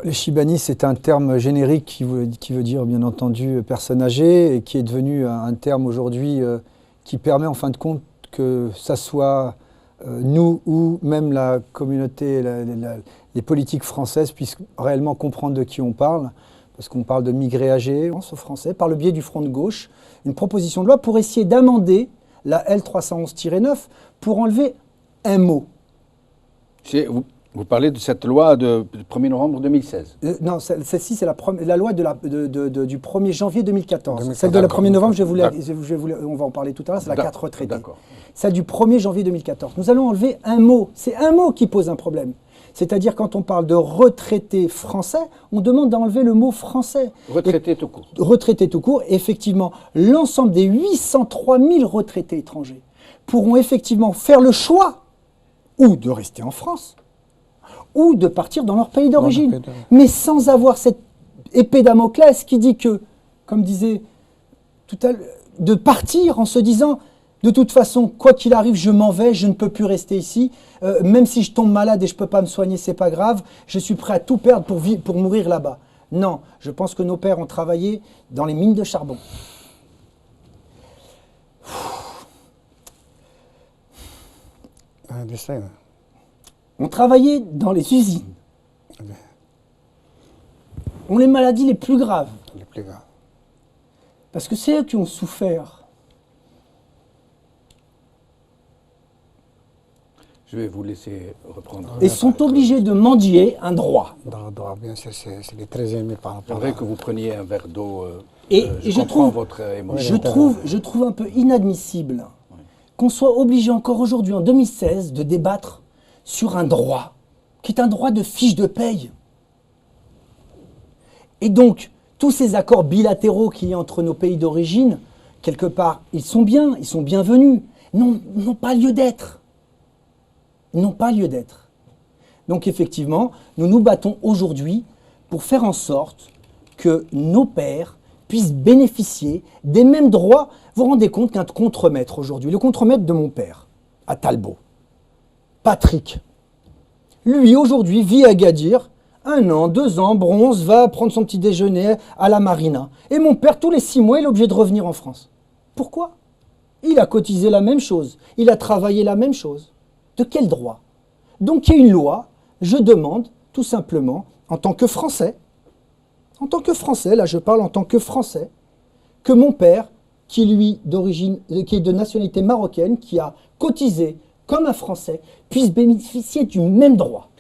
Les Chibani, c'est un terme générique qui veut dire, bien entendu, personne âgée, et qui est devenu un terme aujourd'hui qui permet, en fin de compte, que ça soit nous ou même la communauté, les politiques françaises puissent réellement comprendre de qui on parle, parce qu'on parle de migrés âgés, au français, par le biais du Front de gauche, une proposition de loi pour essayer d'amender la L311-9 pour enlever un mot. Vous parlez de cette loi du 1er novembre 2016 Non, celle-ci, c'est la loi du 1er janvier 2014. Celle de la 1er novembre, on va en parler tout à l'heure, c'est la 4 retraitée. Celle du 1er janvier 2014. Nous allons enlever un mot. C'est un mot qui pose un problème. C'est-à-dire, quand on parle de retraités français, on demande d'enlever le mot français. Retraités tout court. Retraités tout court. Effectivement, l'ensemble des 803 000 retraités étrangers pourront effectivement faire le choix ou de rester en France, ou de partir dans leur pays d'origine, mais sans avoir cette épée Damoclès qui dit que, comme disait tout à l'heure, de partir en se disant, de toute façon, quoi qu'il arrive, je m'en vais, je ne peux plus rester ici, même si je tombe malade et je ne peux pas me soigner, c'est pas grave, je suis prêt à tout perdre pour mourir là-bas. Non, je pense que nos pères ont travaillé dans les mines de charbon. On travaillait dans les usines. On les maladies les plus graves. Les plus graves. Parce que c'est eux qui ont souffert. Je vais vous laisser reprendre. Et sont obligés de mendier un droit. Droit, bien sûr, c'est les 13e par rapport. C'est vrai que vous preniez un verre d'eau. Et je comprends votre émotion. Je trouve un peu inadmissible qu'on soit obligé encore aujourd'hui, en 2016, de débattre sur un droit, qui est un droit de fiche de paye. Et donc, tous ces accords bilatéraux qu'il y a entre nos pays d'origine, quelque part, ils sont bien, ils sont bienvenus, n'ont pas lieu d'être. Ils n'ont pas lieu d'être. Donc effectivement, nous nous battons aujourd'hui pour faire en sorte que nos pères puissent bénéficier des mêmes droits. Vous vous rendez compte qu'un contremaître aujourd'hui, le contremaître de mon père, à Talbot, Patrick, lui aujourd'hui vit à Agadir, 1 an, 2 ans, bronze, va prendre son petit déjeuner à la marina. Et mon père, tous les 6 mois, il est obligé de revenir en France. Pourquoi? Il a cotisé la même chose, il a travaillé la même chose. De quel droit? Donc il y a une loi, je demande tout simplement, en tant que Français, là je parle en tant que Français, que mon père, qui lui qui est de nationalité marocaine, qui a cotisé comme un Français, puisse bénéficier du même droit.